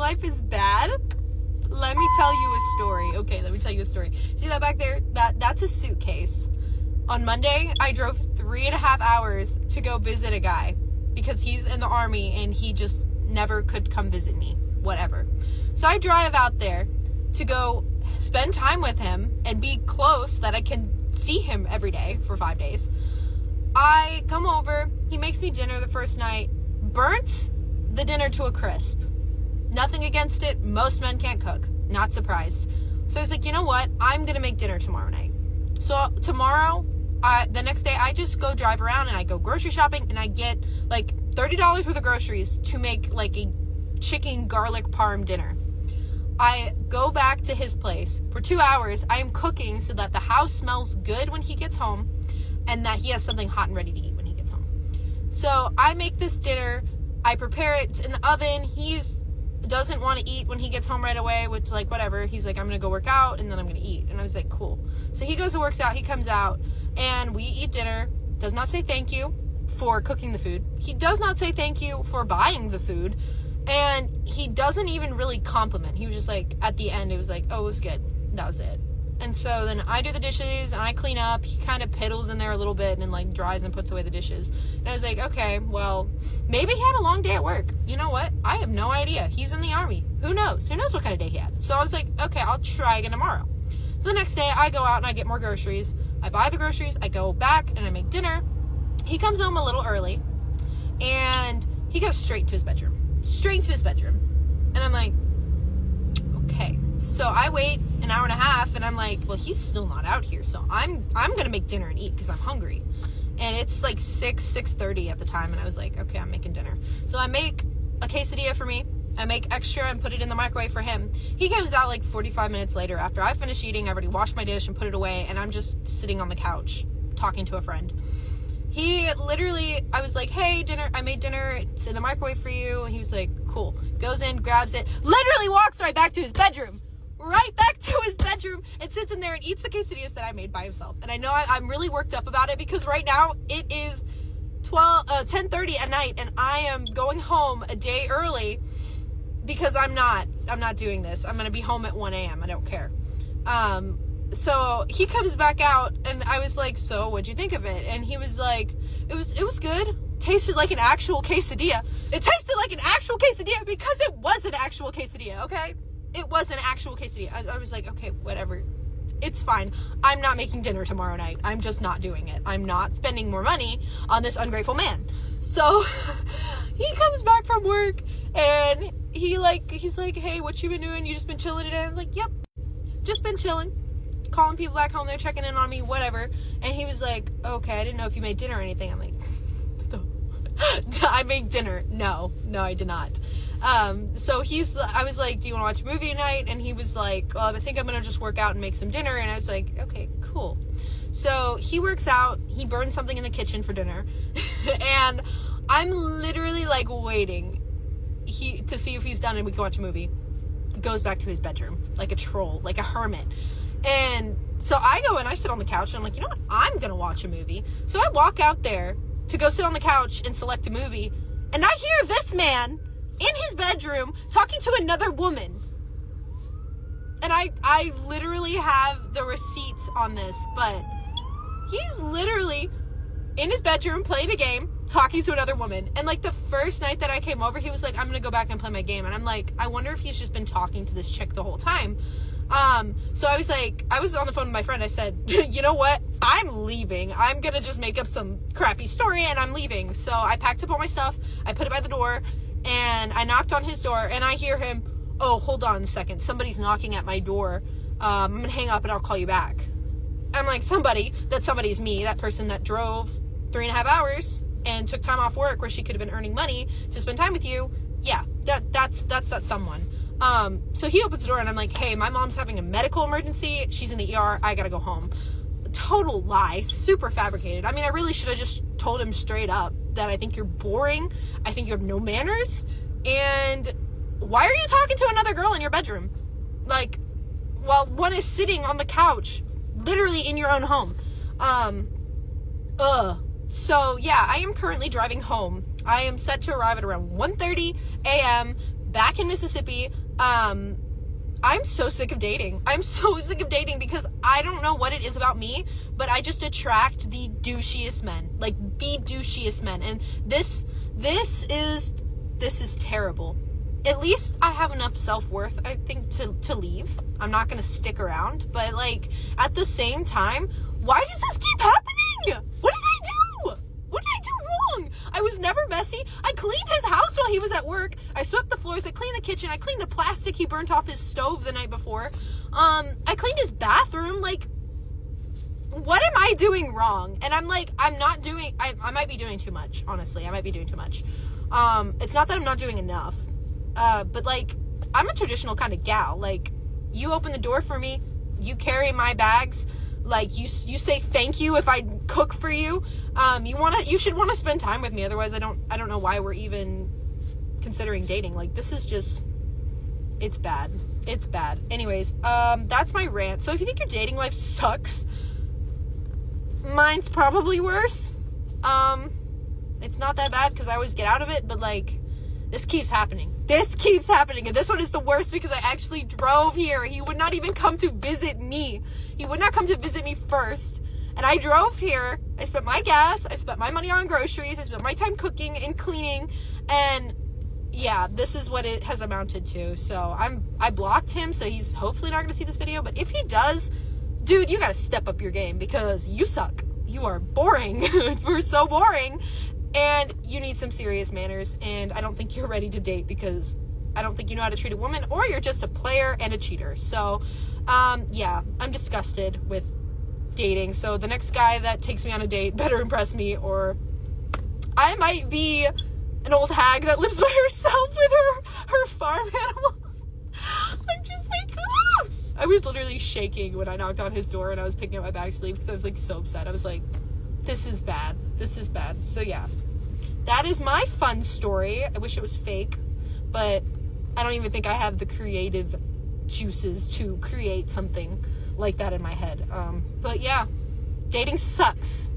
life is bad? Let me tell you a story. Okay, let me tell you a story. See that back there? That's a suitcase. On Monday, I drove 3.5 hours to go visit a guy because he's in the Army and he just never could come visit me. Whatever. So I drive out there to go spend time with him and be close that I can see him every day for 5 days. I come over, he makes me dinner the first night, burnt the dinner to a crisp. Nothing against it. Most men can't cook. Not surprised. So I was like, you know what? I'm going to make dinner tomorrow night. So tomorrow, the next day, I just go drive around and I go grocery shopping and I get like $30 worth of groceries to make like a chicken garlic parm dinner. I go back to his place. For 2 hours, I am cooking so that the house smells good when he gets home and that he has something hot and ready to eat when he gets home. So I make this dinner. I prepare it in the oven. He doesn't want to eat when he gets home right away, which, like, whatever. He's like, I'm going to go work out and then I'm going to eat. And I was like, cool. So he goes and works out. He comes out and we eat dinner. Does not say thank you for cooking the food. He does not say thank you for buying the food. And he doesn't even really compliment. He was just like, at the end, it was like, oh, it was good. That was it. And so then I do the dishes and I clean up. He kind of piddles in there a little bit and like dries and puts away the dishes. And I was like, okay, well, maybe he had a long day at work. You know what? I have no idea. He's in the Army. Who knows? Who knows what kind of day he had? So I was like, okay, I'll try again tomorrow. So the next day I go out and I get more groceries. I buy the groceries. I go back and I make dinner. He comes home a little early and he goes straight to his bedroom. Straight to his bedroom. And I'm like, okay. So I wait an hour and a half and I'm like, well, he's still not out here. So I'm going to make dinner and eat because I'm hungry. And it's like 6:30 at the time. And I was like, okay, I'm making dinner. So I make a quesadilla for me. I make extra and put it in the microwave for him. He comes out like 45 minutes later after I finish eating. I've already washed my dish and put it away. And I'm just sitting on the couch talking to a friend. He literally, I was like, hey, dinner, I made dinner, it's in the microwave for you. And he was like, cool. Goes in, grabs it, literally walks right back to his bedroom. Right back to his bedroom and sits in there and eats the quesadillas that I made by himself. And I know I'm really worked up about it because right now it is 10:30 at night and I am going home a day early because I'm not doing this. I'm going to be home at 1 a.m. I don't care. So he comes back out and I was like, so what'd you think of it? And he was like, it was good. Tasted like an actual quesadilla. It tasted like an actual quesadilla because it was an actual quesadilla, okay? It was an actual quesadilla. I was like, okay, whatever. It's fine. I'm not making dinner tomorrow night. I'm just not doing it. I'm not spending more money on this ungrateful man. So he comes back from work and he's like, hey, what you been doing? You just been chilling today? I'm like, yep, just been chilling. Calling people back home, they're checking in on me, whatever. And he was like, okay, I didn't know if you made dinner or anything. I'm like, no. I made dinner. No, I did not. So I was like, do you want to watch a movie tonight? And he was like, well, I think I'm going to just work out and make some dinner. And I was like, okay, cool. So he works out, he burns something in the kitchen for dinner. And I'm literally like waiting to see if he's done and we can watch a movie. He goes back to his bedroom like a troll, like a hermit. And so I go and I sit on the couch and I'm like, you know what? I'm going to watch a movie. So I walk out there to go sit on the couch and select a movie. And I hear this man in his bedroom talking to another woman. And I literally have the receipts on this, but he's literally in his bedroom playing a game, talking to another woman. And like the first night that I came over, he was like, I'm going to go back and play my game. And I'm like, I wonder if he's just been talking to this chick the whole time. So I was like, I was on the phone with my friend. I said, you know what? I'm leaving. I'm going to just make up some crappy story and I'm leaving. So I packed up all my stuff. I put it by the door and I knocked on his door and I hear him, oh, hold on a second. Somebody's knocking at my door. I'm going to hang up and I'll call you back. I'm like, somebody's me, that person that drove 3.5 hours and took time off work where she could have been earning money to spend time with you. Yeah, that's that someone. So he opens the door and I'm like, hey, my mom's having a medical emergency. She's in the ER. I gotta go home. Total lie. Super fabricated. I mean, I really should have just told him straight up that I think you're boring. I think you have no manners. And why are you talking to another girl in your bedroom? Like, while one is sitting on the couch, literally in your own home. So yeah, I am currently driving home. I am set to arrive at around 1:30 a.m. back in Mississippi. I'm so sick of dating. I'm so sick of dating because I don't know what it is about me, but I just attract the douchiest men. Like, the douchiest men. And this is terrible. At least I have enough self-worth, I think, to leave. I'm not going to stick around. But, like, at the same time, why does this keep happening? What did I do? What did I do wrong? I was never messy. I cleaned his house while he was at work. I swept the floors. I cleaned the kitchen. I cleaned the plastic he burnt off his stove the night before. I cleaned his bathroom. Like, what am I doing wrong? And I'm like, I might be doing too much, honestly. I might be doing too much. It's not that I'm not doing enough. But, like, I'm a traditional kind of gal. Like, you open the door for me. You carry my bags. Like, you say thank you if I cook for you. You should want to spend time with me. Otherwise, I don't know why we're even considering dating. Like, this is just, it's bad. It's bad. Anyways, that's my rant. So if you think your dating life sucks, mine's probably worse. It's not that bad because I always get out of it, but, like, this keeps happening. This keeps happening. And this one is the worst because I actually drove here. He would not even come to visit me. He would not come to visit me first. And I drove here. I spent my gas. I spent my money on groceries. I spent my time cooking and cleaning. And yeah, this is what it has amounted to. So I blocked him, so he's hopefully not going to see this video. But if he does, dude, you got to step up your game because you suck. You are boring. We're so boring. And you need some serious manners, and I don't think you're ready to date because I don't think you know how to treat a woman, or you're just a player and a cheater. So, yeah, I'm disgusted with dating. So the next guy that takes me on a date better impress me, or I might be an old hag that lives by herself with her farm animals. I'm just like, ah! I was literally shaking when I knocked on his door and I was picking up my bag sleeve because I was, like, so upset. I was like, this is bad. This is bad. So, yeah. That is my fun story. I wish it was fake, but I don't even think I have the creative juices to create something like that in my head. But, yeah. Dating sucks.